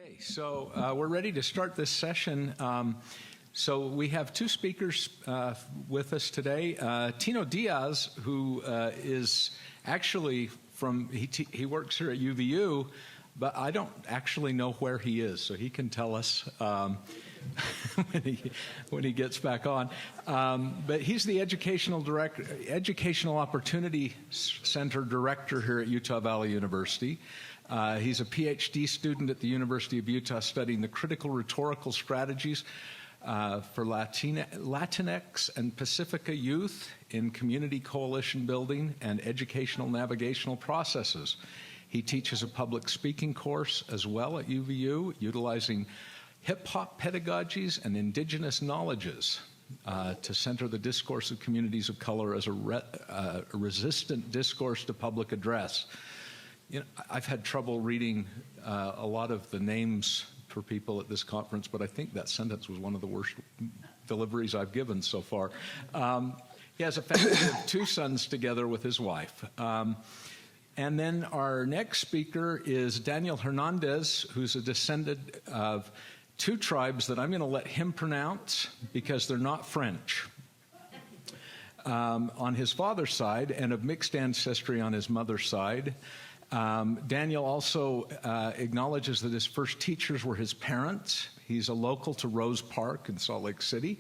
Okay, so we're ready to start this session. So we have two speakers with us today. Tino Diaz, who is actually he works here at UVU, but I don't actually know where he is, so he can tell us when he gets back on. But he's the Educational Opportunity Center Director here at Utah Valley University. He's a Ph.D. student at the University of Utah studying the critical rhetorical strategies for Latinx and Pacifica youth in community coalition building and educational navigational processes. He teaches a public speaking course as well at UVU, utilizing hip-hop pedagogies and indigenous knowledges to center the discourse of communities of color as a resistant discourse to public address. You know, I've had trouble reading a lot of the names for people at this conference, but I think that sentence was one of the worst deliveries I've given so far. He has a family of two sons together with his wife. And then our next speaker is Daniel Hernandez, who's a descendant of two tribes that I'm going to let him pronounce because they're not French. On his father's side, and of mixed ancestry on his mother's side. Daniel also acknowledges that his first teachers were his parents. He's a local to Rose Park in Salt Lake City.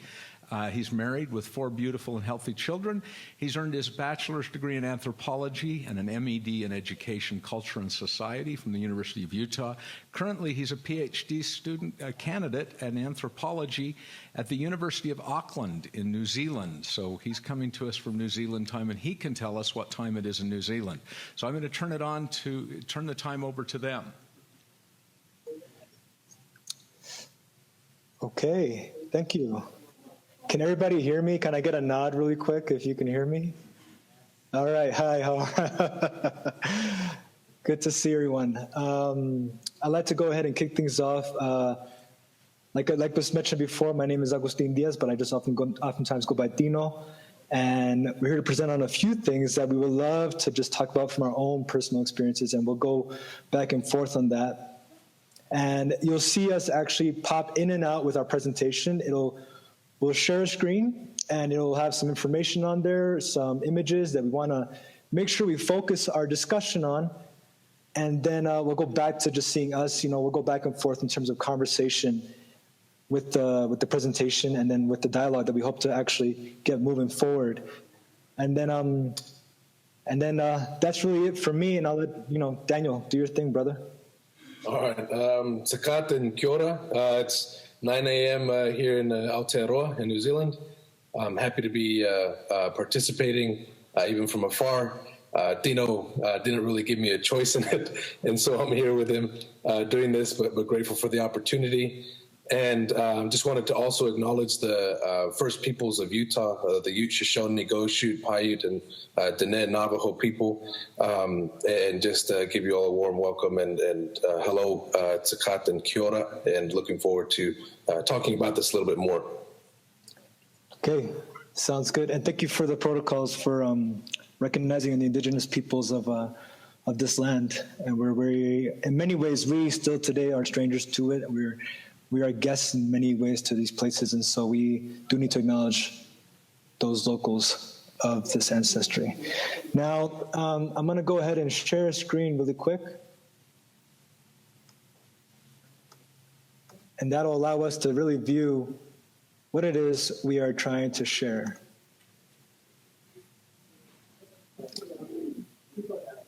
He's married with 4 beautiful and healthy children. He's earned his bachelor's degree in anthropology and an MED in education, culture, and society from the University of Utah. Currently, he's a Ph.D. student candidate in anthropology at the University of Auckland in New Zealand. So he's coming to us from New Zealand time, and he can tell us what time it is in New Zealand. So I'm going to turn the time over to them. Okay, thank you. Can everybody hear me? Can I get a nod really quick if you can hear me? All right, hi. Good to see everyone. I'd like to go ahead and kick things off. Like was mentioned before, my name is Agustín Diaz, but I just oftentimes go by Tino. And we're here to present on a few things that we would love to just talk about from our own personal experiences, and we'll go back and forth on that. And you'll see us actually pop in and out with our presentation. We'll share a screen, and it'll have some information on there, some images that we want to make sure we focus our discussion on, and then we'll go back to just seeing us. We'll go back and forth in terms of conversation with the presentation, and then with the dialogue that we hope to actually get moving forward. And then that's really it for me, and I'll let Daniel do your thing, brother. All right, Sakat and Kia ora. It's 9 a.m. Here in Aotearoa in New Zealand. I'm happy to be participating even from afar. Tino didn't really give me a choice in it, and so I'm here with him doing this, but grateful for the opportunity. And just wanted to also acknowledge the First Peoples of Utah, the Ute, Shoshone, Goshute, Paiute, and Diné Navajo people, and just give you all a warm welcome and hello, Tsakat and Kia ora, and looking forward to talking about this a little bit more. Okay, sounds good. And thank you for the protocols for recognizing the indigenous peoples of this land. And we're very, in many ways, we still today are strangers to it. We are guests in many ways to these places, and so we do need to acknowledge those locals of this ancestry. Now, I'm going to go ahead and share a screen really quick. And that'll allow us to really view what it is we are trying to share.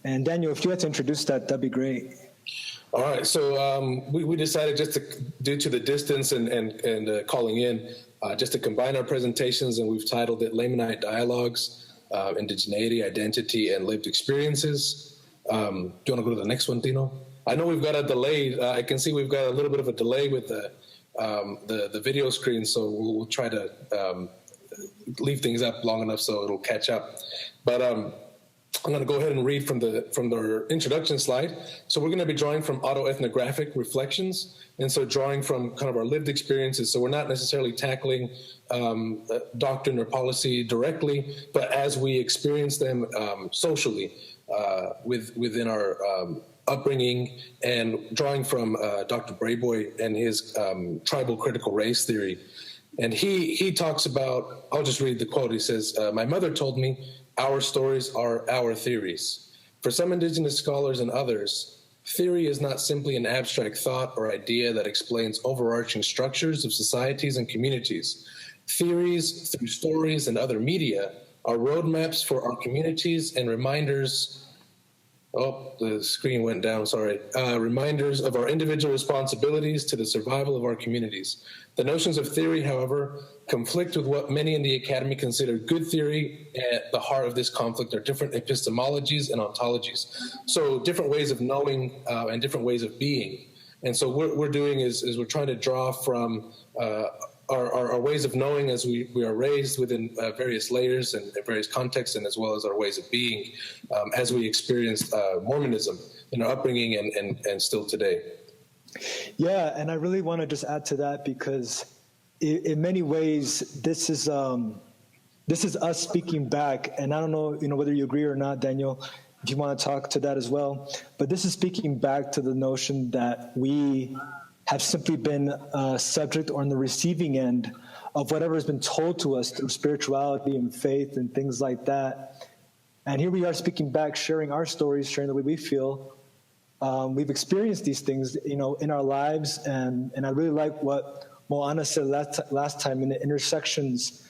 And Daniel, if you had to introduce that, that'd be great. All right, so we decided just to, due to the distance and calling in, just to combine our presentations, and we've titled it Lamanite Dialogues, Indigeneity, Identity, and Lived Experiences. Do you want to go to the next one, Tino? I know we've got a delay. I can see we've got a little bit of a delay with the video screen, so we'll try to leave things up long enough so it'll catch up. But I'm going to go ahead and read from the introduction slide. So we're going to be drawing from autoethnographic reflections, and so drawing from kind of our lived experiences. So we're not necessarily tackling doctrine or policy directly, but as we experience them socially within our upbringing, and drawing from Dr. Brayboy and his tribal critical race theory. And he talks about, I'll just read the quote. He says, "My mother told me our stories are our theories. For some indigenous scholars and others, theory is not simply an abstract thought or idea that explains overarching structures of societies and communities. Theories, through stories and other media, are roadmaps for our communities and reminders." Oh, the screen went down, sorry. Reminders of our individual responsibilities to the survival of our communities. The notions of theory, however, conflict with what many in the academy consider good theory. At the heart of this conflict are different epistemologies and ontologies. So different ways of knowing and different ways of being. And so what we're doing is we're trying to draw from our ways of knowing as we are raised within various layers and various contexts, and as well as our ways of being as we experienced Mormonism in our upbringing and still today. Yeah, and I really want to just add to that, because in many ways this is us speaking back. And I don't know, whether you agree or not, Daniel, if you want to talk to that as well. But this is speaking back to the notion that we have simply been subject or on the receiving end of whatever has been told to us through spirituality and faith and things like that. And here we are speaking back, sharing our stories, sharing the way we feel. We've experienced these things, in our lives. And I really like what Moana said last time in the intersections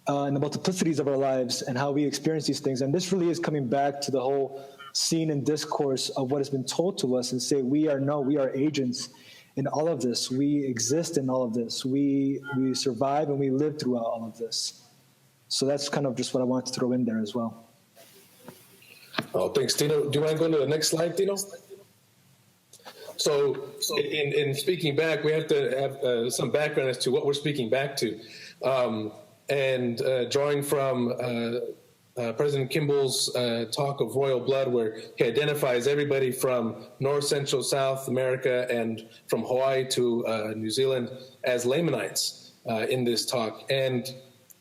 and the multiplicities of our lives and how we experience these things. And this really is coming back to the whole scene and discourse of what has been told to us, and say we are agents in all of this. We exist in all of this. We survive and we live throughout all of this. So that's kind of just what I wanted to throw in there as well. Oh, thanks, Tino. Do you want to go to the next slide, Tino? So in speaking back, we have to have some background as to what we're speaking back to. And drawing from President Kimball's talk of royal blood, where he identifies everybody from North, Central, South America, and from Hawaii to New Zealand as Lamanites in this talk. And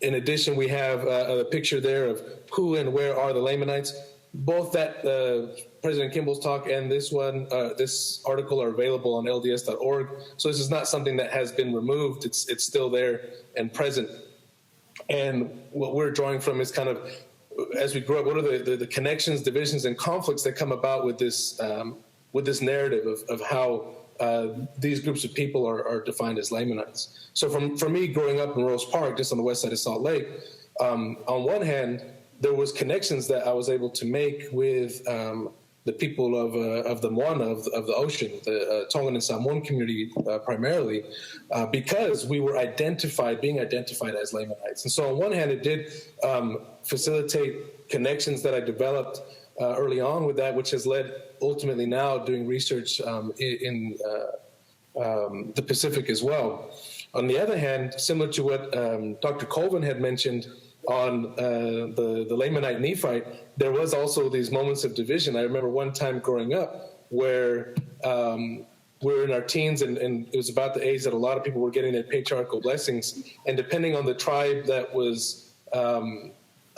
in addition, we have a picture there of who and where are the Lamanites. Both that President Kimball's talk and this one, this article are available on LDS.org. So this is not something that has been removed. It's still there and present. And what we're drawing from is kind of, as we grow up, what are the connections, divisions, and conflicts that come about with this narrative of how these groups of people are defined as Lamanites. So for me, growing up in Rose Park, just on the west side of Salt Lake, on one hand, there was connections that I was able to make with the people of the Moana, of the ocean, the Tongan and Samoan community primarily, because we were being identified as Lamanites. And so on one hand, it did facilitate connections that I developed early on with that, which has led ultimately now doing research in the Pacific as well. On the other hand, similar to what Dr. Colvin had mentioned on the Lamanite Nephite, there was also these moments of division. I remember one time growing up where we're in our teens, and it was about the age that a lot of people were getting their patriarchal blessings. And depending on the tribe that was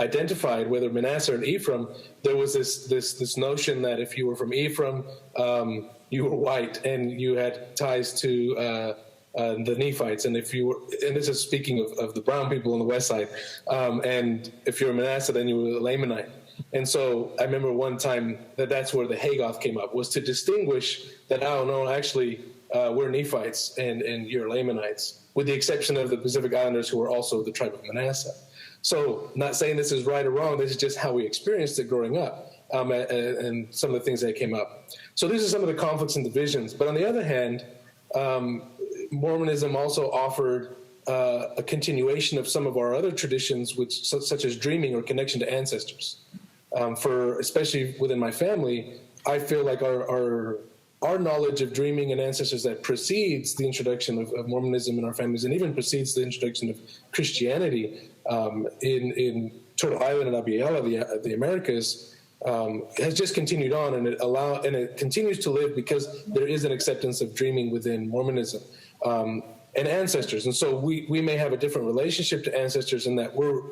identified, whether Manasseh or Ephraim, there was this notion that if you were from Ephraim, you were white and you had ties to the Nephites, and if you were, and this is speaking of the brown people on the west side, and if you're a Manasseh, then you were a Lamanite. And so I remember one time that's where the Hagoth came up, was to distinguish that, oh no, actually we're Nephites and you're Lamanites, with the exception of the Pacific Islanders who were also the tribe of Manasseh. So not saying this is right or wrong, this is just how we experienced it growing up, and some of the things that came up. So these are some of the conflicts and divisions. But on the other hand, Mormonism also offered a continuation of some of our other traditions, such as dreaming or connection to ancestors. Especially within my family, I feel like our knowledge of dreaming and ancestors that precedes the introduction of Mormonism in our families, and even precedes the introduction of Christianity in Turtle Island and Abiela, the Americas, has just continued on, and it continues to live because there is an acceptance of dreaming within Mormonism and ancestors. And so we may have a different relationship to ancestors in that we're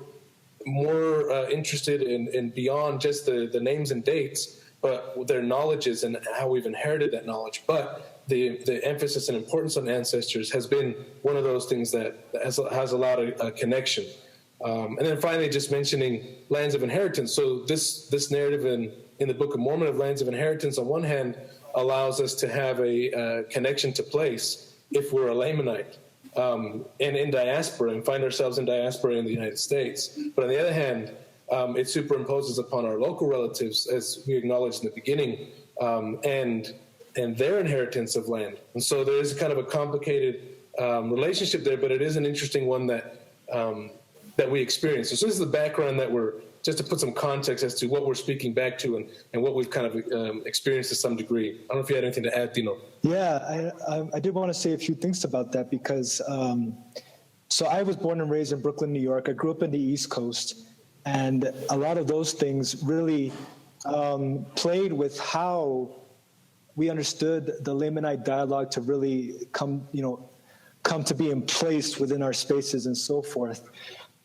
more interested in beyond just the names and dates, but their knowledges and how we've inherited that knowledge. But the emphasis and importance on ancestors has been one of those things that has allowed a connection. And then finally, just mentioning lands of inheritance. So this narrative in the Book of Mormon of lands of inheritance, on one hand, allows us to have a connection to place if we're a Lamanite and in diaspora and find ourselves in diaspora in the United States. But on the other hand, it superimposes upon our local relatives, as we acknowledged in the beginning, and their inheritance of land. And so there is kind of a complicated relationship there, but it is an interesting one that we experience. So this is the background that we're, just to put some context as to what we're speaking back to and what we've kind of experienced to some degree. I don't know if you had anything to add, Tino. Yeah, I did want to say a few things about that because, so I was born and raised in Brooklyn, New York. I grew up in the East Coast, and a lot of those things really played with how we understood the Lamanite dialogue to really come to be in place within our spaces and so forth.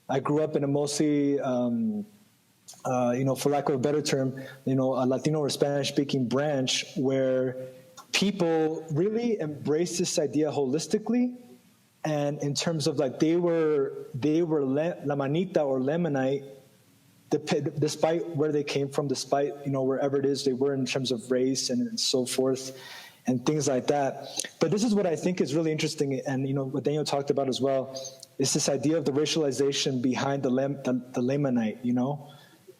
I grew up in a mostly, for lack of a better term, a Latino or Spanish-speaking branch where people really embraced this idea holistically, and in terms of like they were Lamanita or Lamanite, despite where they came from, despite wherever it is they were in terms of race and so forth, and things like that. But this is what I think is really interesting, and what Daniel talked about as well, is this idea of the racialization behind the Lamanite.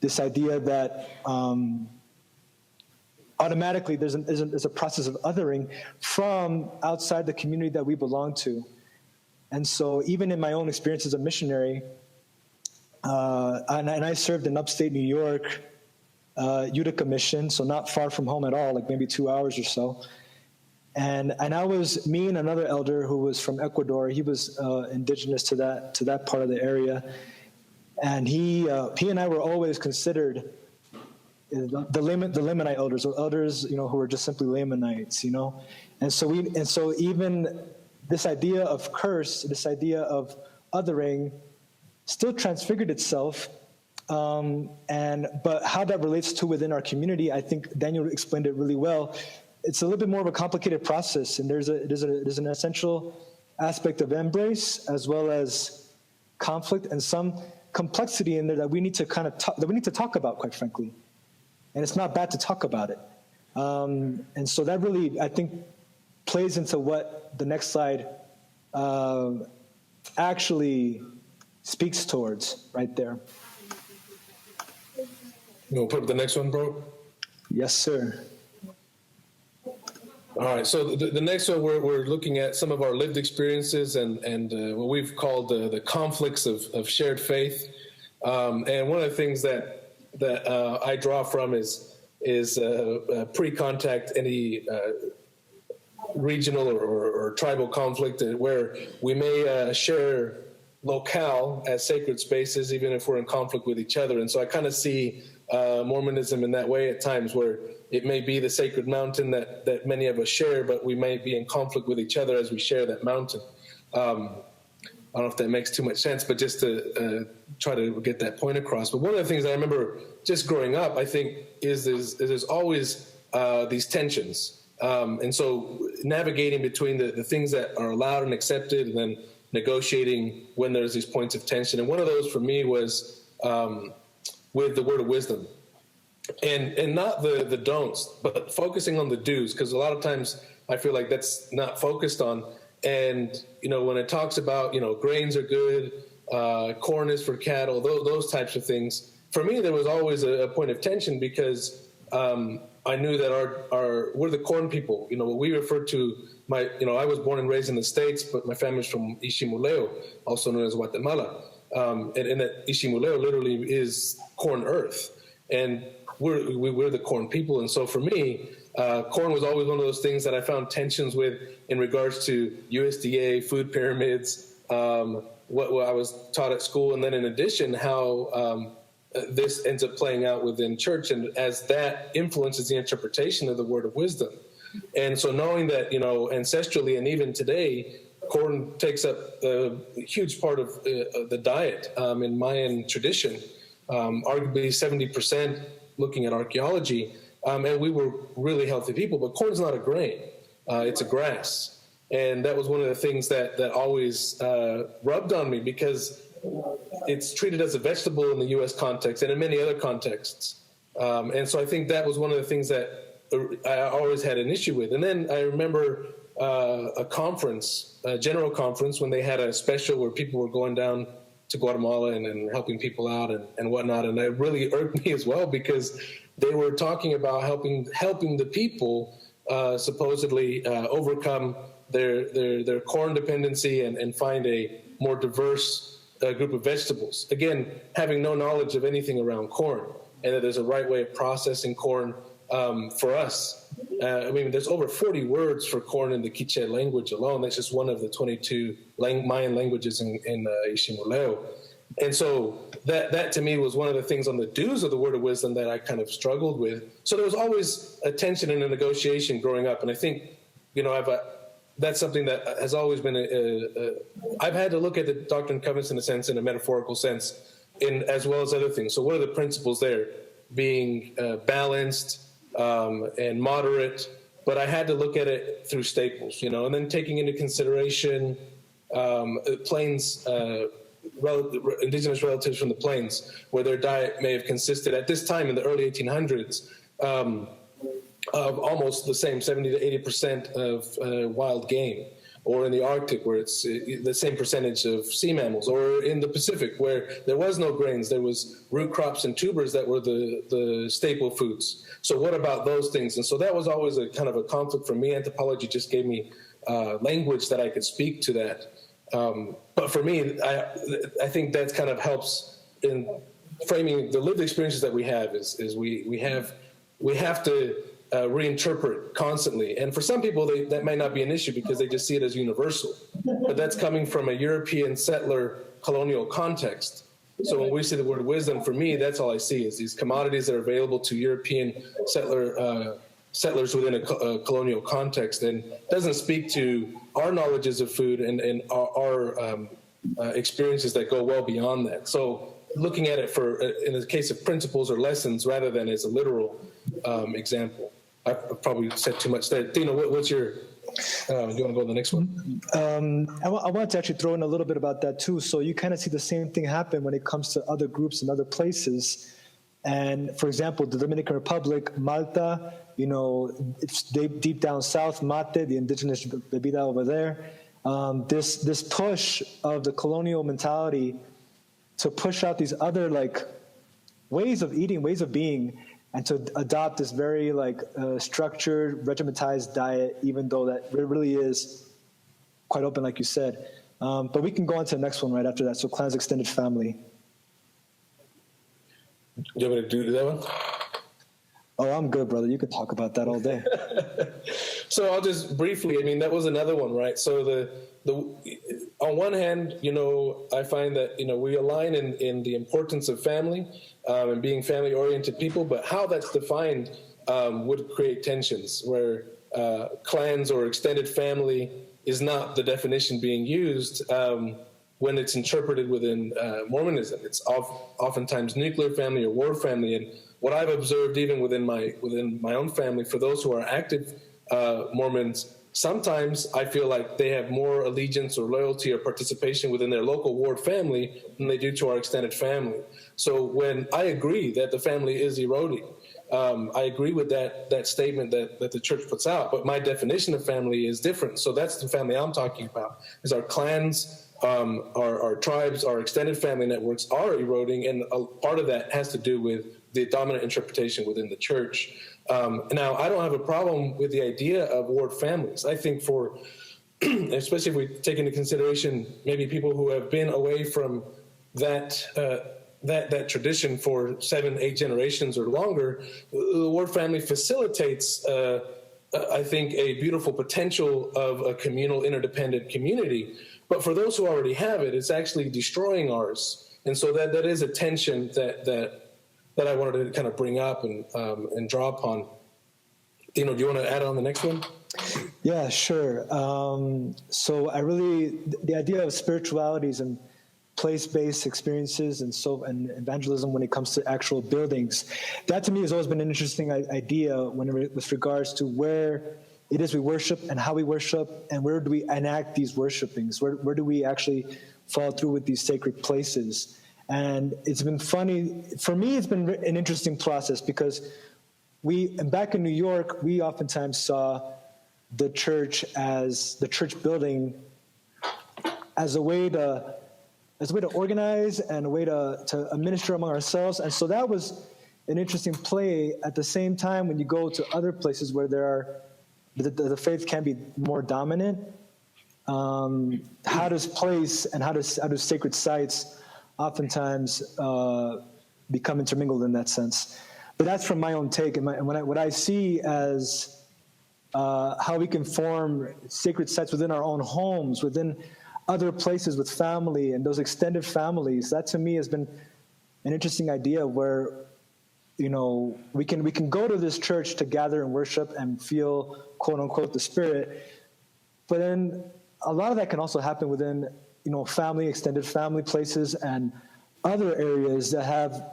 This idea that automatically there's a process of othering from outside the community that we belong to. And so even in my own experience as a missionary, and I served in upstate New York, Utica Mission, so not far from home at all, like maybe 2 hours or so. And I was, me and another elder who was from Ecuador, he was indigenous to that part of the area. And he and I were always considered the Lamanite elders, or elders, who were just simply Lamanites, And so even this idea of curse, this idea of othering, still transfigured itself. But how that relates to within our community, I think Daniel explained it really well. It's a little bit more of a complicated process, and there's an essential aspect of embrace as well as conflict and some complexity in there that we need to talk about, quite frankly. And it's not bad to talk about it. And so that really, I think, plays into what the next slide actually speaks towards right there. You want to put up the next one, bro? Yes, sir. All right, so the next one, we're looking at some of our lived experiences and what we've called the conflicts of shared faith. And one of the things that I draw from is pre-contact any regional or tribal conflict where we may share locale as sacred spaces, even if we're in conflict with each other. And so I kind of see Mormonism in that way at times, where it may be the sacred mountain that many of us share, but we may be in conflict with each other as we share that mountain. I don't know if that makes too much sense, but just to try to get that point across. But one of the things I remember just growing up, I think, is there's always these tensions. And so navigating between the things that are allowed and accepted, and then negotiating when there's these points of tension. And one of those for me was with the word of wisdom. And not the don'ts, but focusing on the do's, because a lot of times I feel like that's not focused on. And, when it talks about, grains are good, corn is for cattle, those types of things, for me, there was always a point of tension because I knew that we're the corn people. We refer to I was born and raised in the States, but my family's from Ishimuleo, also known as Guatemala. And that Ishimuleo literally is corn earth. And we're the corn people. And so for me, corn was always one of those things that I found tensions with in regards to USDA, food pyramids, what I was taught at school. And then in addition, how this ends up playing out within church, and as that influences the interpretation of the word of wisdom. And so knowing that, ancestrally and even today, corn takes up a huge part of the diet in Mayan tradition, arguably 70%, looking at archaeology, and we were really healthy people. But corn's not a grain; it's a grass, and that was one of the things that always rubbed on me, because it's treated as a vegetable in the U.S. context and in many other contexts. And so I think that was one of the things that I always had an issue with. And then I remember a conference, a general conference, when they had a special where people were going down to Guatemala and helping people out and whatnot. And it really irked me as well, because they were talking about helping the people supposedly overcome their corn dependency and find a more diverse group of vegetables. Again, having no knowledge of anything around corn, and that there's a right way of processing corn for us. I mean, there's over 40 words for corn in the Quiche language alone. That's just one of the 22 Mayan languages in Ishimuleo. And so that to me was one of the things on the do's of the word of wisdom that I kind of struggled with. So there was always a tension and a negotiation growing up. And I think, that's something that has always been I've had to look at the Doctrine and Covenants in a sense, in a metaphorical sense, as well as other things. So what are the principles there? Being balanced and moderate, but I had to look at it through staples, and then taking into consideration plains, indigenous relatives from the plains, where their diet may have consisted at this time in the early 1800s of almost the same 70 to 80% of wild game, or in the Arctic, where it's the same percentage of sea mammals, or in the Pacific, where there was no grains, there was root crops and tubers that were the staple foods. So what about those things? And so that was always a kind of a conflict for me. Anthropology just gave me language that I could speak to that. But for me, I think that kind of helps in framing the lived experiences that we have. Is we have to reinterpret constantly. And for some people, that might not be an issue because they just see it as universal. But that's coming from a European settler colonial context. So when we see the word wisdom, for me, that's all I see is these commodities that are available to European settlers within a colonial context, and doesn't speak to our knowledges of food and our experiences that go well beyond that. So looking at it in the case of principles or lessons rather than as a literal example. I probably said too much there. Tino, what's your, do you want to go to the next one? I want to actually throw in a little bit about that too. So you kind of see the same thing happen when it comes to other groups and other places. And for example, the Dominican Republic, Malta, it's deep down south, mate, the indigenous bebida over there. This push of the colonial mentality to push out these other ways of eating, ways of being, and to adopt this very structured, regimentized diet, even though that really is quite open, like you said. But we can go on to the next one right after that. So clans, extended family. Do you want me to do that one? Oh, I'm good, brother. You could talk about that all day. So I'll just briefly, that was another one, right? So the on one hand, I find that, we align in the importance of family and being family-oriented people, but how that's defined would create tensions where clans or extended family is not the definition being used when it's interpreted within Mormonism. It's oftentimes nuclear family or war family. And what I've observed even within my own family, for those who are active Mormons, sometimes I feel like they have more allegiance or loyalty or participation within their local ward family than they do to our extended family. So when I agree that the family is eroding, I agree with that statement that the church puts out, but my definition of family is different. So that's the family I'm talking about, is our clans, our tribes, our extended family networks are eroding, and a part of that has to do with the dominant interpretation within the church. Now, I don't have a problem with the idea of ward families. I think especially if we take into consideration maybe people who have been away from that tradition for 7-8 generations or longer, the ward family facilitates, I think, a beautiful potential of a communal, interdependent community. But for those who already have it, it's actually destroying ours. And so that is a tension that I wanted to kind of bring up and draw upon. Tino, do you want to add on the next one? Yeah, sure. So the idea of spiritualities and place-based experiences and evangelism when it comes to actual buildings. That to me has always been an interesting idea with regards to where it is we worship and how we worship, and where do we enact these worshipings? Where do we actually follow through with these sacred places? And it's been funny. For me, it's been an interesting process because back in New York, we oftentimes saw the church building as a way to organize and a way to minister among ourselves. And so that was an interesting play. At the same time, when you go to other places where the faith can be more dominant, how does place and how do sacred sites oftentimes become intermingled in that sense? But that's from my own take. And what I see as how we can form sacred sites within our own homes, within other places with family and those extended families, that to me has been an interesting idea where, we can go to this church to gather and worship and feel, quote unquote, the Spirit. But then a lot of that can also happen within, family, extended family places and other areas that have,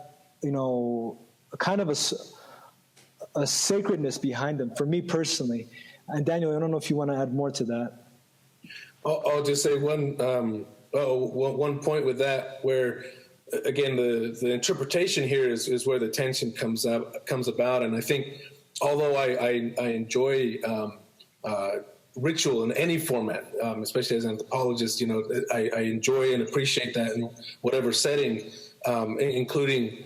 kind of a sacredness behind them, for me personally. And Daniel, I don't know if you want to add more to that. I'll just say one point with that, where again the interpretation here is where the tension comes about, and I think although I enjoy ritual in any format, especially as an anthropologist, I enjoy and appreciate that in whatever setting, including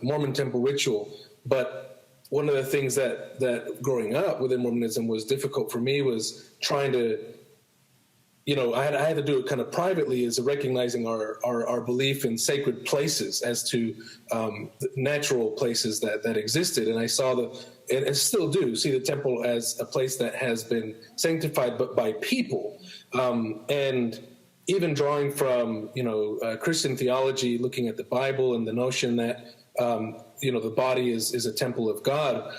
Mormon temple ritual. But one of the things that growing up within Mormonism was difficult for me was trying to, I had to do it kind of privately, is recognizing our belief in sacred places as to natural places that existed. And I saw and still do see the temple as a place that has been sanctified, but by people. And even drawing from, Christian theology, looking at the Bible and the notion that, the body is a temple of God,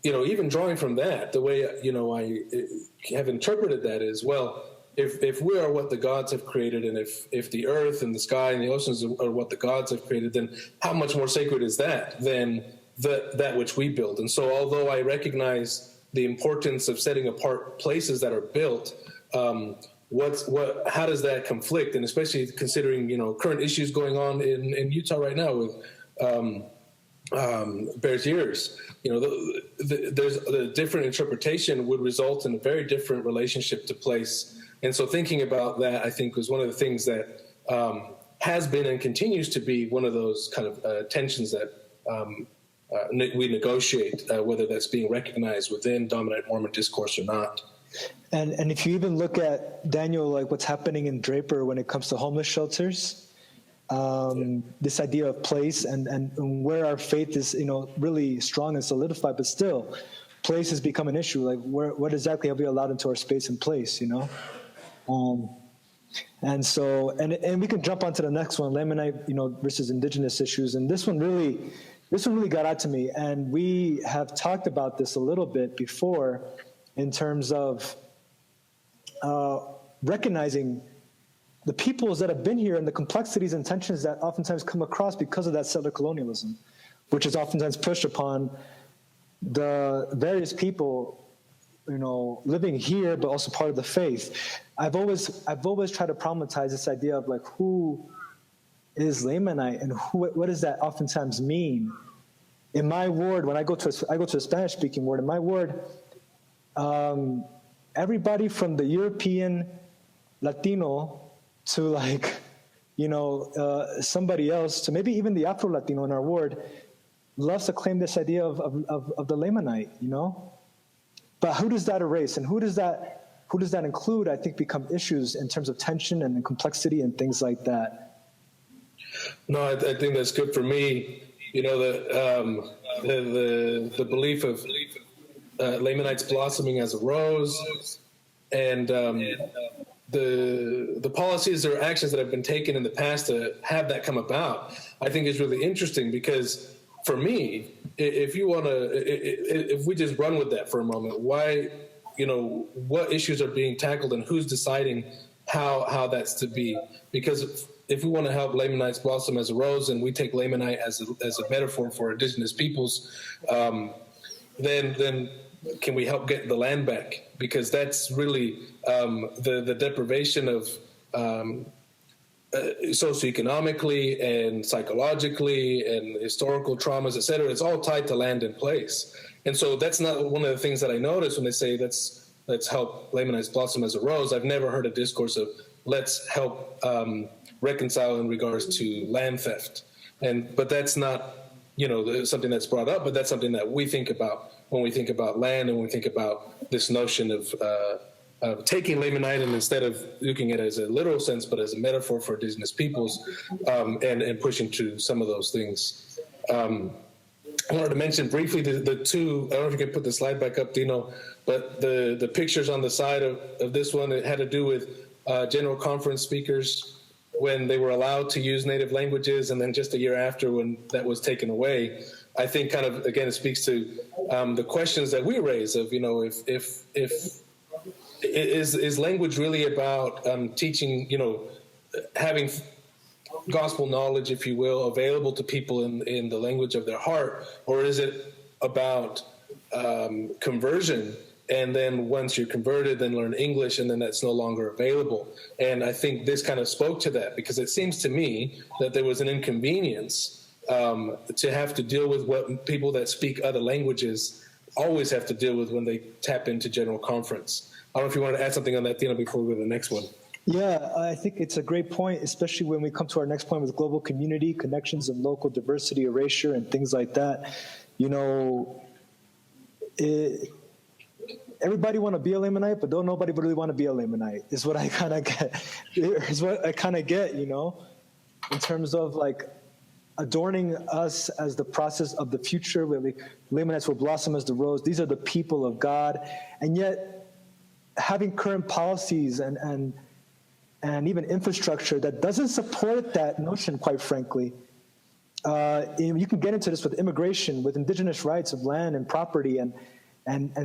even drawing from that, the way, I have interpreted that is, well, if we are what the gods have created, and if the earth and the sky and the oceans are what the gods have created, then how much more sacred is that than that which we build? And so although I recognize the importance of setting apart places that are built, how does that conflict? And especially considering, current issues going on in Utah right now with Bears Ears, there's a different interpretation would result in a very different relationship to place. And so thinking about that, I think, was one of the things that has been and continues to be one of those kind of tensions that we negotiate, whether that's being recognized within dominant Mormon discourse or not. And if you even look at, Daniel, like what's happening in Draper when it comes to homeless shelters, this idea of place and where our faith is, really strong and solidified, but still, place has become an issue. Like what exactly have we allowed into our space and place, And so, and we can jump onto the next one, Lamanite, versus indigenous issues. And this one really got out to me. And we have talked about this a little bit before in terms of recognizing the peoples that have been here and the complexities and tensions that oftentimes come across because of that settler colonialism, which is oftentimes pushed upon the various people, living here, but also part of the faith. I've always tried to problematize this idea of like, who is Lamanite and what does that oftentimes mean? In my ward, when I go to a Spanish-speaking ward, in my ward, everybody from the European Latino to like, somebody else, to maybe even the Afro-Latino in our ward, loves to claim this idea of the Lamanite, But who does that erase, and who does that include? I think become issues in terms of tension and complexity and things like that. No, I think that's good for me. The belief of Lamanites blossoming as a rose, and the policies or actions that have been taken in the past to have that come about, I think is really interesting because. For me, if we just run with that for a moment, why, what issues are being tackled and who's deciding how that's to be? Because if we want to help Lamanites blossom as a rose, and we take Lamanite as a metaphor for indigenous peoples, then can we help get the land back? Because that's really the deprivation of socioeconomically and psychologically and historical traumas, et cetera. It's all tied to land and place. And so that's not one of the things that I notice when they say let's help Lamanites blossom as a rose. I've never heard a discourse of let's help reconcile in regards to land theft. But that's not, something that's brought up, but that's something that we think about when we think about land and when we think about this notion of taking Lamanite, and instead of looking at it as a literal sense, but as a metaphor for indigenous peoples, and pushing to some of those things. I wanted to mention briefly the two, I don't know if you can put the slide back up, Tino, but the pictures on the side of this one, it had to do with General Conference speakers when they were allowed to use native languages, and then just a year after when that was taken away. I think kind of, again, it speaks to the questions that we raise of, if is language really about teaching, having gospel knowledge, if you will, available to people in the language of their heart, or is it about conversion? And then once you're converted, then learn English, and then that's no longer available. And I think this kind of spoke to that, because it seems to me that there was an inconvenience to have to deal with what people that speak other languages always have to deal with when they tap into General Conference. I don't know if you want to add something on that, Tino, before we go to the next one. Yeah, I think it's a great point, especially when we come to our next point with global community, connections and local diversity, erasure, and things like that. Everybody want to be a Lamanite, but don't nobody really want to be a Lamanite, is what I kind of get, in terms of like adorning us as the process of the future, where the Lamanites will blossom as the rose. These are the people of God. And yet having current policies and even infrastructure that doesn't support that notion, quite frankly. You can get into this with immigration, with indigenous rights of land and property, and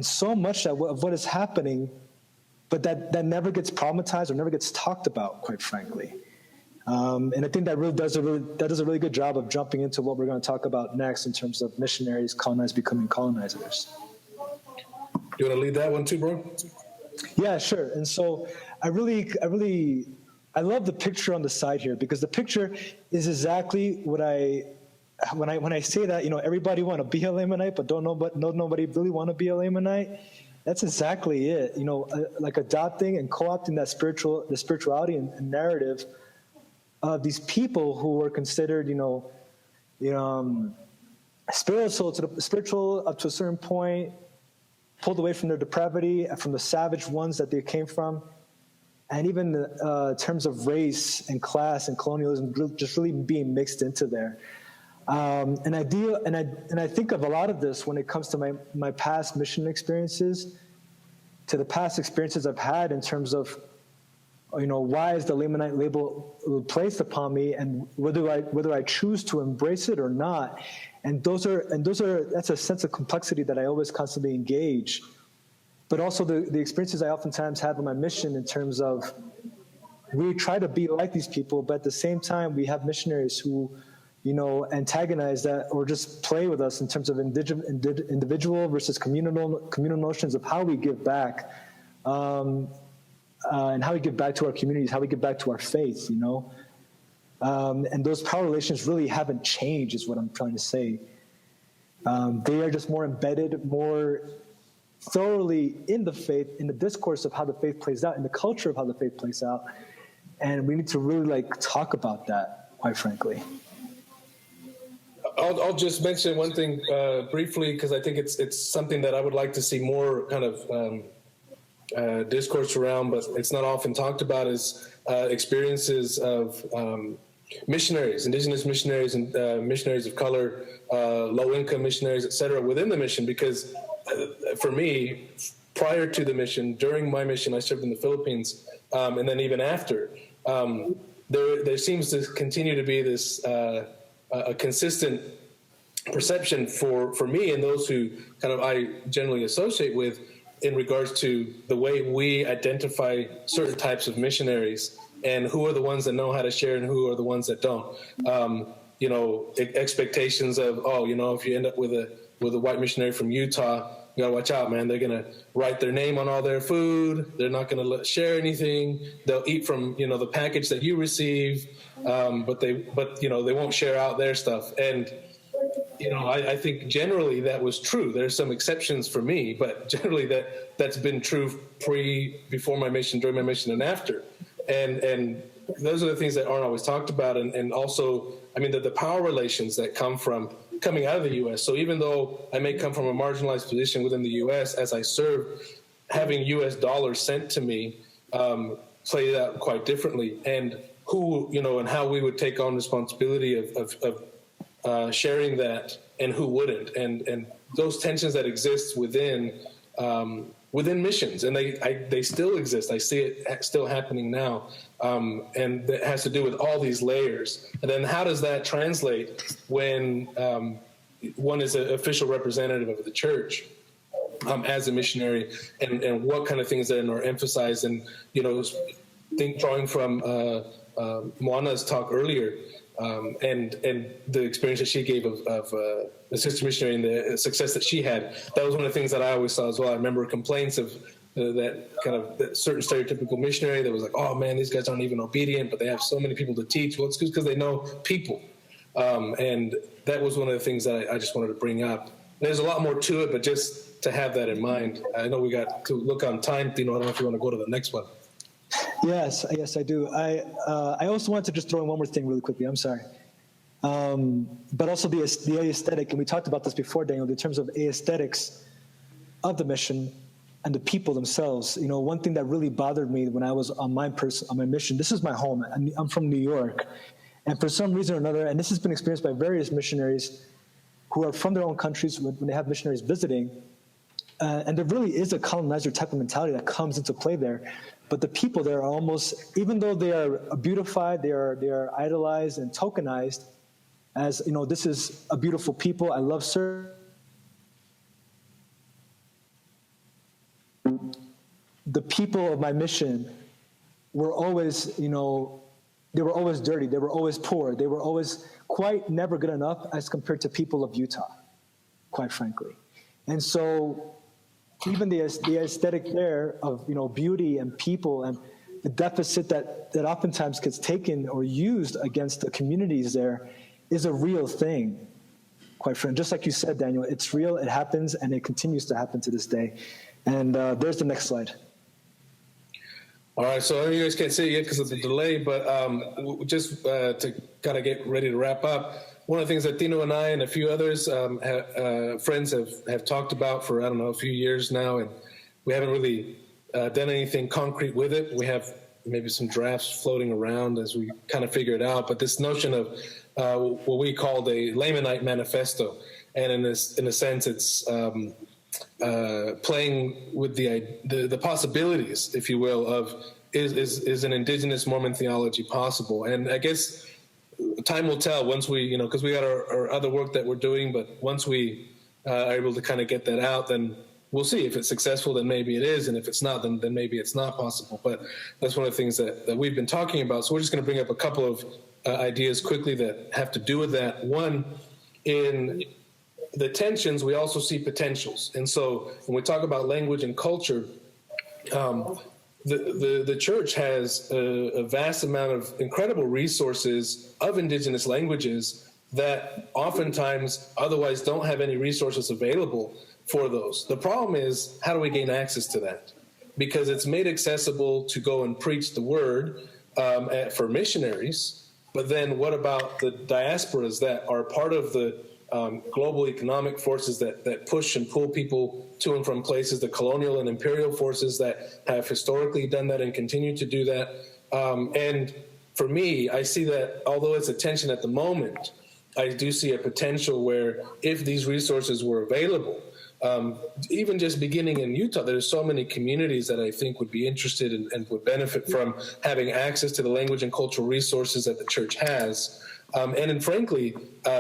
so much of what is happening, but that never gets problematized or never gets talked about, quite frankly. And I think that does a really good job of jumping into what we're going to talk about next in terms of missionaries, colonized becoming colonizers. You want to lead that one too, bro? Yeah, sure. And so I love the picture on the side here, because the picture is exactly what when I say that, everybody want to be a Lamanite, but nobody really want to be a Lamanite. That's exactly it. Like adopting and co-opting the spirituality and narrative of these people who were considered, spiritual up to a certain point, pulled away from their depravity, from the savage ones that they came from, and even in terms of race and class and colonialism, just really being mixed into there. And I think of a lot of this when it comes to my past mission experiences, to the past experiences I've had in terms of, why is the Lamanite label placed upon me, and whether I choose to embrace it or not. And that's a sense of complexity that I always constantly engage. But also the experiences I oftentimes have in my mission, in terms of we try to be like these people, but at the same time we have missionaries who, antagonize that or just play with us in terms of individual versus communal notions of how we give back, and how we give back to our communities, how we give back to our faith, and those power relations really haven't changed, is what I'm trying to say. They are just more embedded, more thoroughly in the faith, in the discourse of how the faith plays out, in the culture of how the faith plays out. And we need to really talk about that, quite frankly. I'll just mention one thing briefly, because I think it's something that I would like to see more kind of discourse around, but it's not often talked about, is experiences of missionaries, indigenous missionaries, and missionaries of color, low-income missionaries, et cetera, within the mission. Because for me, prior to the mission, during my mission, I served in the Philippines, and then even after, there seems to continue to be this a consistent perception for me and those who kind of I generally associate with, in regards to the way we identify certain types of missionaries, and who are the ones that know how to share and who are the ones that don't. Expectations of, if you end up with a white missionary from Utah, you gotta watch out, man. They're gonna write their name on all their food. They're not gonna share anything. They'll eat from the package that you receive, but they won't share out their stuff. And I think generally that was true. There's some exceptions for me, but generally that's been true before my mission, during my mission, and after. And those are the things that aren't always talked about. And also, the power relations that coming out of the U.S. So even though I may come from a marginalized position within the U.S., as I serve, having U.S. dollars sent to me played out quite differently. And who, and how we would take on responsibility of sharing that, and who wouldn't, and those tensions that exist within missions, and they still exist. I see it still happening now, and that has to do with all these layers. And then how does that translate when one is an official representative of the church as a missionary, and what kind of things that are emphasized? And drawing from Moana's talk earlier. And the experience that she gave of the sister missionary and the success that she had, that was one of the things that I always saw as well. I remember complaints of that certain stereotypical missionary that was like, oh man, these guys aren't even obedient, but they have so many people to teach. Well, it's because they know people. And that was one of the things that I just wanted to bring up. There's a lot more to it, but just to have that in mind. I know we got to look on time, Tino. I don't know if you want to go to the next one. Yes, I do. I also wanted to just throw in one more thing really quickly. I'm sorry. But also the aesthetic, and we talked about this before, Daniel, in terms of aesthetics of the mission and the people themselves. One thing that really bothered me when I was on my mission, this is my home. I'm from New York. And for some reason or another, and this has been experienced by various missionaries who are from their own countries when they have missionaries visiting, and there really is a colonizer type of mentality that comes into play there. But the people there are almost, even though they are beautified, they are idolized and tokenized as, this is a beautiful people, I love serving. The people of my mission were always, they were always dirty, they were always poor, they were always quite never good enough as compared to people of Utah, quite frankly. And so even the aesthetic there of beauty and people, and the deficit that oftentimes gets taken or used against the communities there is a real thing, quite frankly. Just like you said, Daniel, it's real, it happens, and it continues to happen to this day. And there's the next slide. All right, so I know you guys can't see it yet because of the delay, but just to kind of get ready to wrap up, one of the things that Tino and I and a few others friends have talked about for, a few years now, and we haven't really done anything concrete with it. We have maybe some drafts floating around as we kind of figure it out, but this notion of what we call the Lamanite Manifesto, and in a sense it's playing with the possibilities, if you will, of is an indigenous Mormon theology possible? And I guess time will tell once we, because we got our other work that we're doing, but once we are able to kind of get that out, then we'll see. If it's successful, then maybe it is, and if it's not, then maybe it's not possible. But that's one of the things that we've been talking about. So we're just going to bring up a couple of ideas quickly that have to do with that. One, in the tensions, we also see potentials. And so when we talk about language and culture, the church has a vast amount of incredible resources of indigenous languages that oftentimes otherwise don't have any resources available for those. The problem is, how do we gain access to that? Because it's made accessible to go and preach the word for missionaries, but then what about the diasporas that are part of the global economic forces that push and pull people to and from places, the colonial and imperial forces that have historically done that and continue to do that. And for me, I see that although it's a tension at the moment, I do see a potential where if these resources were available, even just beginning in Utah, there's so many communities that I think would be interested and would benefit from having access to the language and cultural resources that the church has. And then, frankly,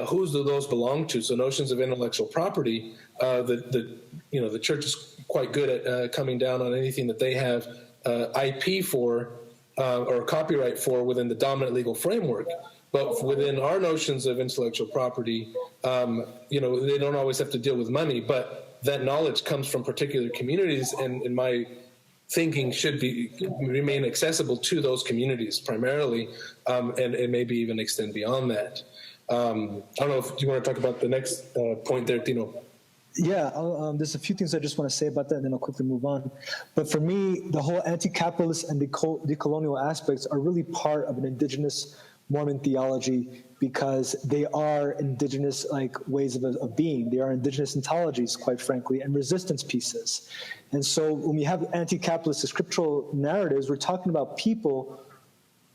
who do those belong to? So notions of intellectual property, the church is quite good at coming down on anything that they have IP for or copyright for within the dominant legal framework. But within our notions of intellectual property, they don't always have to deal with money, but that knowledge comes from particular communities, and in my thinking should remain accessible to those communities primarily, and maybe even extend beyond that. I don't know if you want to talk about the next point there, Tino. Yeah, there's a few things I just want to say about that, and then I'll quickly move on. But for me, the whole anti-capitalist and decolonial aspects are really part of an indigenous Mormon theology, because they are indigenous ways of being. They are indigenous ontologies, quite frankly, and resistance pieces. And so when we have anti-capitalist scriptural narratives, we're talking about people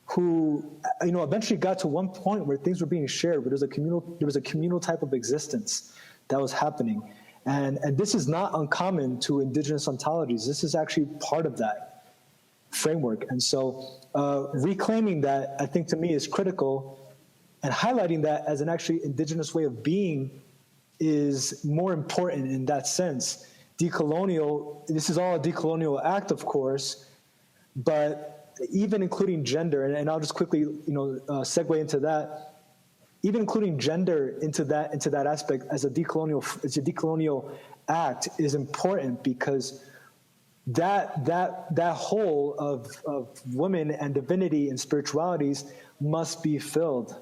who, eventually got to one point where things were being shared, where there was a communal type of existence that was happening. And this is not uncommon to indigenous ontologies. This is actually part of that framework. And so reclaiming that, I think, to me, is critical, and highlighting that as an actually indigenous way of being is more important in that sense. Decolonial, this is all a decolonial act, of course, but even including gender, and I'll just quickly segue into that, even including gender into that aspect as a decolonial act is important, because that whole of women and divinity and spiritualities must be filled.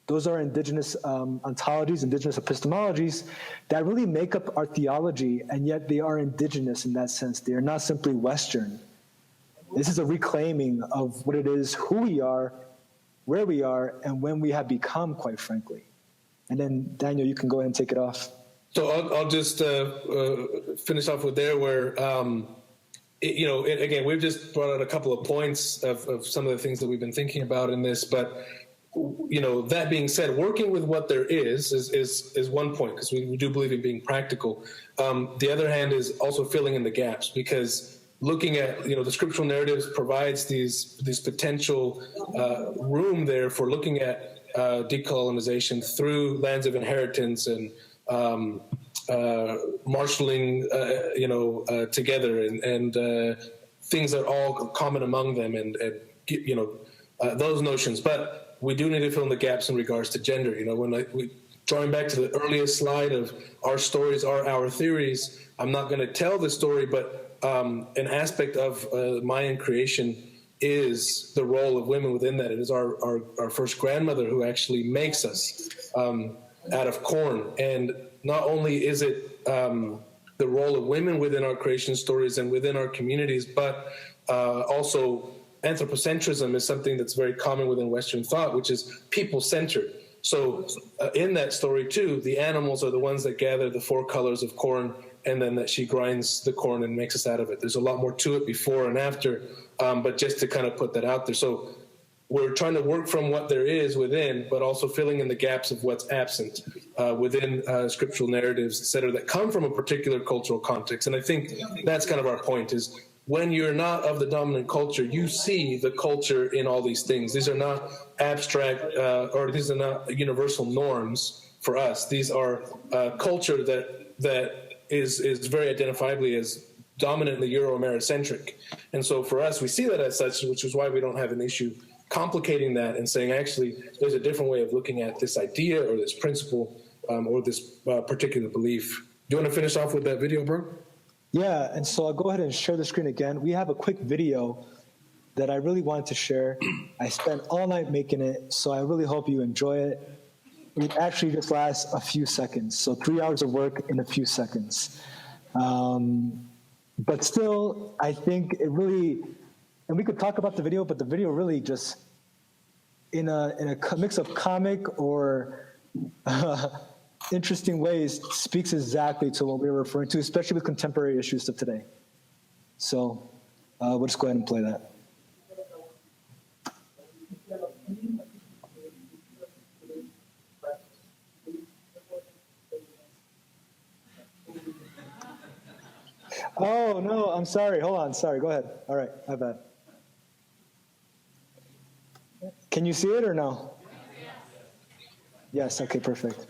Those are indigenous ontologies, indigenous epistemologies that really make up our theology, and yet they are indigenous in that sense. They are not simply Western. This is a reclaiming of what it is, who we are, where we are, and when we have become, quite frankly. And then, Daniel, you can go ahead and take it off. So I'll just finish off with there where, again, we've just brought out a couple of points of some of the things that we've been thinking about in this, but that being said, working with what there is one point, because we do believe in being practical. The other hand is also filling in the gaps, because looking at, the scriptural narratives provides these potential room there for looking at decolonization through lands of inheritance and marshaling, together and things that are all common among them and those notions. But we do need to fill in the gaps in regards to gender. Drawing back to the earliest slide of our stories are our theories, I'm not going to tell the story, but an aspect of Mayan creation is the role of women within that. It is our first grandmother who actually makes us out of corn. And not only is it the role of women within our creation stories and within our communities, but also anthropocentrism is something that's very common within Western thought, which is people-centered. So in that story, too, the animals are the ones that gather the 4 colors of corn, and then that she grinds the corn and makes us out of it. There's a lot more to it before and after, but just to kind of put that out there. So we're trying to work from what there is within, but also filling in the gaps of what's absent within scriptural narratives, et cetera, that come from a particular cultural context. And I think that's kind of our point, is when you're not of the dominant culture, you see the culture in all these things. These are not abstract or these are not universal norms for us. These are culture that is very identifiably as dominantly Euro-Americentric. And so for us, we see that as such, which is why we don't have an issue complicating that and saying, actually, there's a different way of looking at this idea or this principle or this particular belief. Do you want to finish off with that video, bro? Yeah, and so I'll go ahead and share the screen again. We have a quick video that I really wanted to share. I spent all night making it, so I really hope you enjoy it. It actually just lasts a few seconds, so 3 hours of work in a few seconds. But still, I think it really, and we could talk about the video, but the video really just, in a mix of comic or interesting ways, speaks exactly to what we were referring to, especially with contemporary issues of today. So we'll just go ahead and play that. Oh, no, I'm sorry. Hold on. Sorry. Go ahead. All right. My bad. Can you see it or no? Yes. Okay, perfect.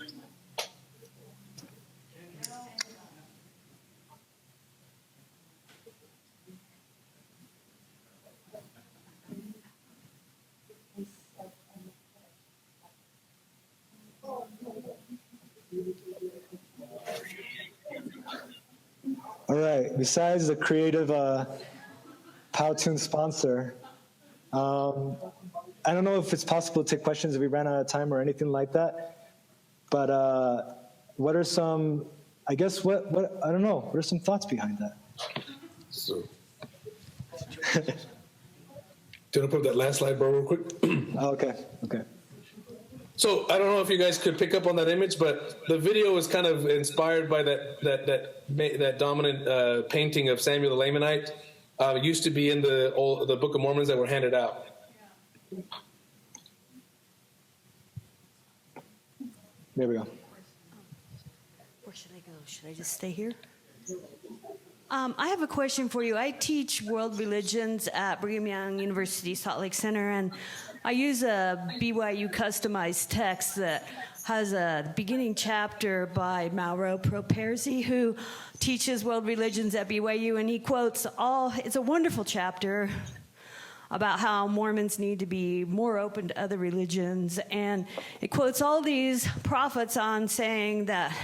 All right. Besides the creative Powtoon sponsor, I don't know if it's possible to take questions if we ran out of time or anything like that. But what are some? I guess what I don't know. What are some thoughts behind that? So, do you want to put that last slide, bro, real quick? Okay. So I don't know if you guys could pick up on that image, but the video was kind of inspired by that dominant painting of Samuel the Lamanite. It used to be in the Book of Mormons that were handed out. There we go. Where should I go? Should I just stay here? I have a question for you. I teach world religions at Brigham Young University Salt Lake Center, and I use a BYU customized text that has a beginning chapter by Mauro Properzi, who teaches world religions at BYU, and he quotes it's a wonderful chapter about how Mormons need to be more open to other religions, and it quotes all these prophets on saying that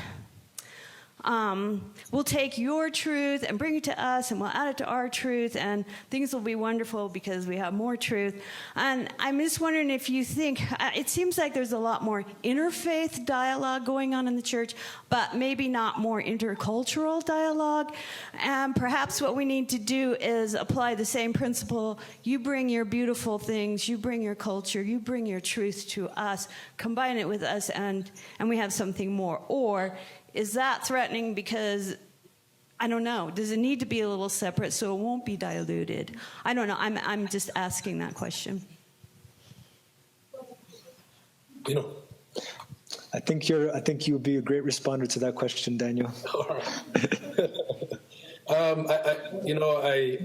we'll take your truth and bring it to us, and we'll add it to our truth, and things will be wonderful because we have more truth. And I'm just wondering if you think, it seems like there's a lot more interfaith dialogue going on in the church, but maybe not more intercultural dialogue. And perhaps what we need to do is apply the same principle. You bring your beautiful things, you bring your culture, you bring your truth to us, combine it with us, and we have something more. Or is that threatening because, I don't know, does it need to be a little separate so it won't be diluted? I don't know. I'm just asking that question. You know, I think you would be a great responder to that question, Daniel. all right.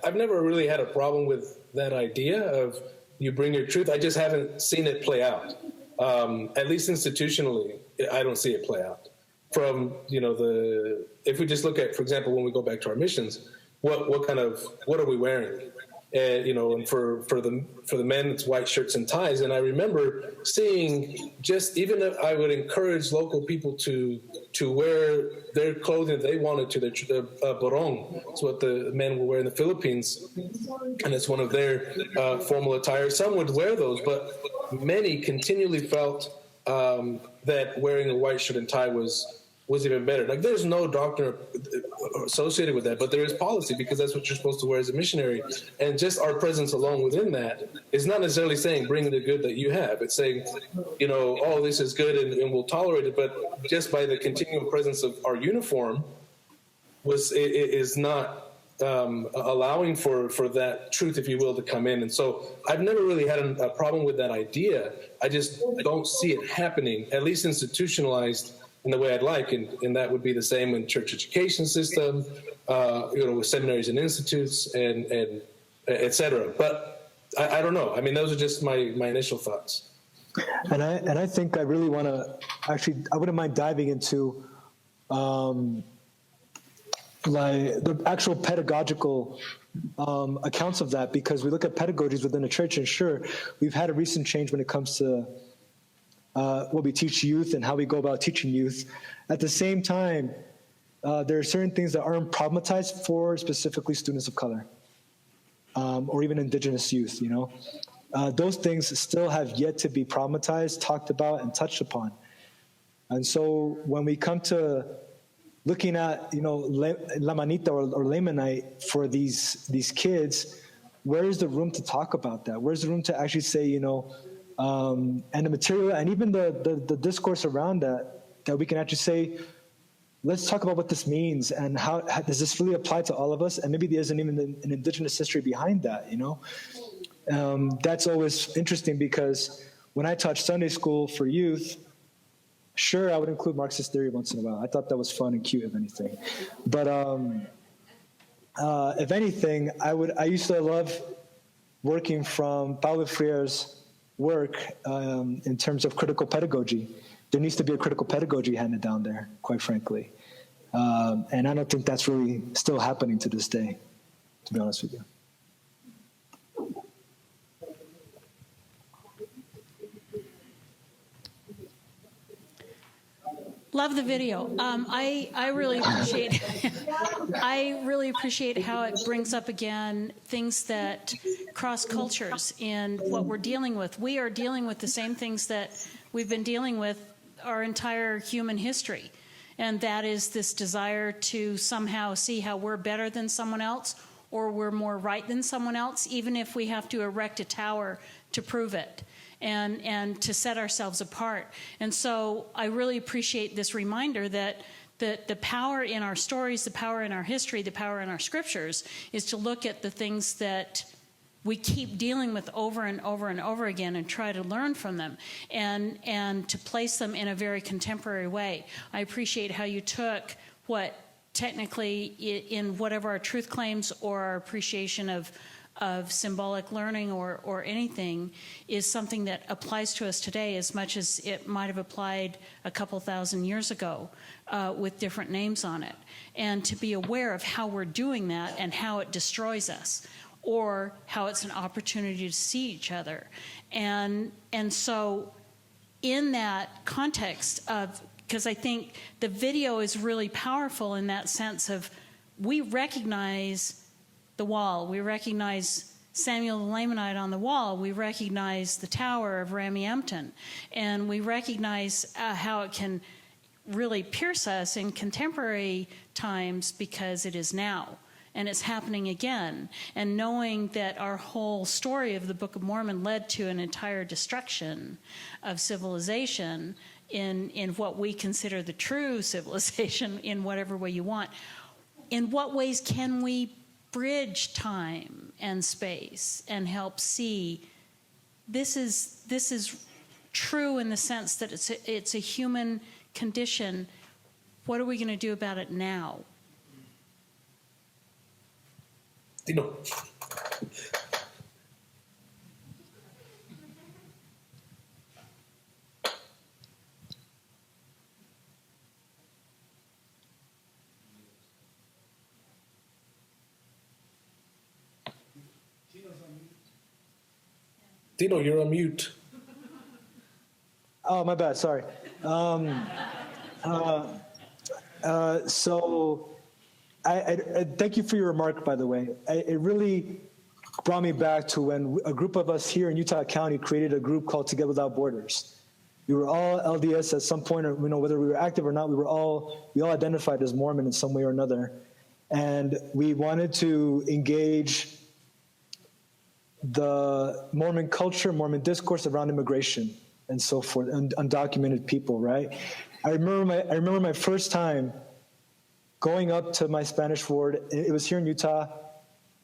I've never really had a problem with that idea of you bring your truth. I just haven't seen it play out. At least institutionally, I don't see it play out. From if we just look at, for example, when we go back to our missions, what are we wearing? And for the men, it's white shirts and ties. And I remember seeing, just even if I would encourage local people to wear their clothing they wanted to, their barong. It's what the men will wear in the Philippines, and it's one of their formal attire. Some would wear those, but many continually felt that wearing a white shirt and tie was even better. Like, there's no doctrine associated with that, but there is policy, because that's what you're supposed to wear as a missionary. And just our presence alone within that is not necessarily saying bring the good that you have. It's saying, oh, this is good and we'll tolerate it. But just by the continual presence of our uniform is not allowing for that truth, if you will, to come in. And so I've never really had a problem with that idea. I just don't see it happening, at least institutionalized, in the way I'd like, and that would be the same in church education system, with seminaries and institutes, and et cetera. But I don't know. I mean, those are just my initial thoughts. And I think I really want to I wouldn't mind diving into like the actual pedagogical accounts of that, because we look at pedagogies within the church, and sure, we've had a recent change when it comes to what we teach youth and how we go about teaching youth. At the same time, there are certain things that aren't problematized for specifically students of color or even indigenous youth, Those things still have yet to be problematized, talked about, and touched upon. And so when we come to looking at, Lamanita or Lamanite for these kids, where is the room to talk about that? Where's the room to actually say, and the material and even the discourse around that we can actually say, let's talk about what this means and how does this really apply to all of us? And maybe there isn't even an indigenous history behind that, That's always interesting, because when I taught Sunday school for youth, sure, I would include Marxist theory once in a while. I thought that was fun and cute, if anything. But if anything, I used to love working from Paulo Freire's work in terms of critical pedagogy. There needs to be a critical pedagogy handed down there, quite frankly. And I don't think that's really still happening to this day, to be honest with you. Love the video. I really appreciate I really appreciate how it brings up again things that cross cultures in what we're dealing with. We are dealing with the same things that we've been dealing with our entire human history, and that is this desire to somehow see how we're better than someone else or we're more right than someone else, even if we have to erect a tower to prove it. And to set ourselves apart. And so I really appreciate this reminder that the power in our stories, the power in our history, the power in our scriptures is to look at the things that we keep dealing with over and over and over again and try to learn from them and to place them in a very contemporary way. I appreciate how you took what technically in whatever our truth claims or our appreciation of symbolic learning or anything is something that applies to us today as much as it might have applied a couple thousand years ago with different names on it. And to be aware of how we're doing that and how it destroys us or how it's an opportunity to see each other. And so in that context of, because I think the video is really powerful in that sense of we recognize the wall. We recognize Samuel the Lamanite on the wall. We recognize the Tower of Ramshampton. And we recognize how it can really pierce us in contemporary times because it is now. And it's happening again. And knowing that our whole story of the Book of Mormon led to an entire destruction of civilization in what we consider the true civilization in whatever way you want. In what ways can we bridge time and space and help see this is true in the sense that it's a human condition. What are we going to do about it now? Tino. Tino, you're on mute. Oh, my bad. Sorry. So I thank you for your remark, by the way. It really brought me back to when a group of us here in Utah County created a group called Together Without Borders. We were all LDS at some point, or whether we were active or not, we all identified as Mormon in some way or another. And we wanted to engage the Mormon culture, Mormon discourse around immigration and so forth, and undocumented people, right? I remember my first time going up to my Spanish ward. It was here in Utah.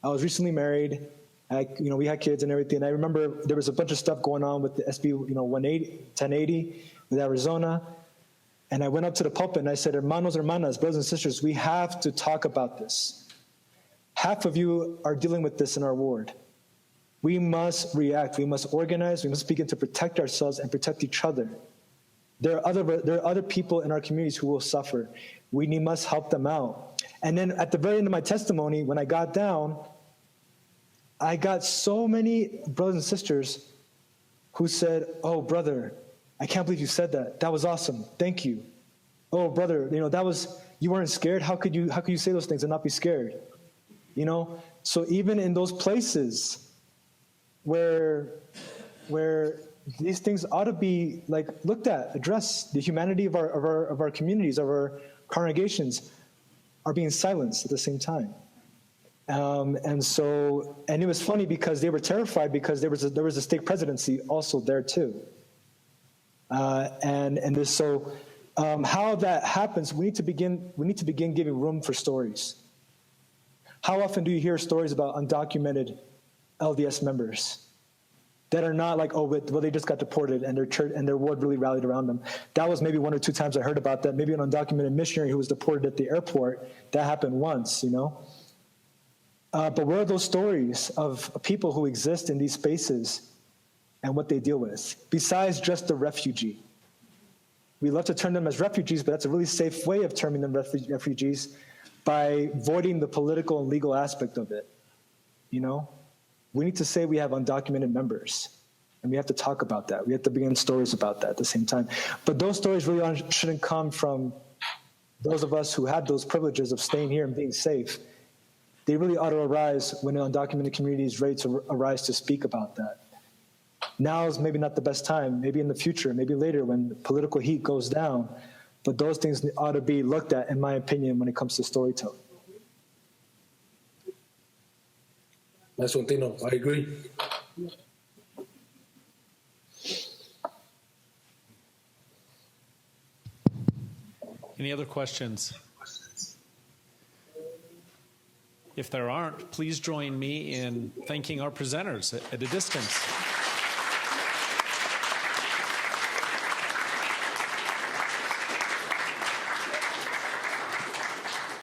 I was recently married. We had kids and everything. And I remember there was a bunch of stuff going on with the SB 1080 with Arizona. And I went up to the pulpit and I said, hermanos, hermanas, brothers and sisters, we have to talk about this. Half of you are dealing with this in our ward. We must react. We must organize. We must begin to protect ourselves and protect each other. There are other people in our communities who will suffer. We must help them out. And then at the very end of my testimony, when I got down, I got so many brothers and sisters who said, "Oh, brother, I can't believe you said that. That was awesome. Thank you. Oh, brother, you weren't scared. How could you say those things and not be scared?" So even in those places where these things ought to be looked at, addressed, the humanity of our communities, of our congregations, are being silenced at the same time. And it was funny because they were terrified because there was a stake presidency also there too. How that happens, we need to begin giving room for stories. How often do you hear stories about undocumented LDS members that are not they just got deported and their church and their ward really rallied around them? That was maybe 1 or 2 times I heard about that. Maybe an undocumented missionary who was deported at the airport. That happened once, But where are those stories of people who exist in these spaces and what they deal with, besides just the refugee? We love to term them as refugees, but that's a really safe way of terming them refugees by voiding the political and legal aspect of it. We need to say we have undocumented members. And we have to talk about that. We have to begin stories about that at the same time. But those stories really shouldn't come from those of us who had those privileges of staying here and being safe. They really ought to arise when the undocumented community is ready to arise to speak about that. Now is maybe not the best time, maybe in the future, maybe later when political heat goes down, but those things ought to be looked at, in my opinion, when it comes to storytelling. That's one thing, I agree. Any other questions? If there aren't, please join me in thanking our presenters at a distance.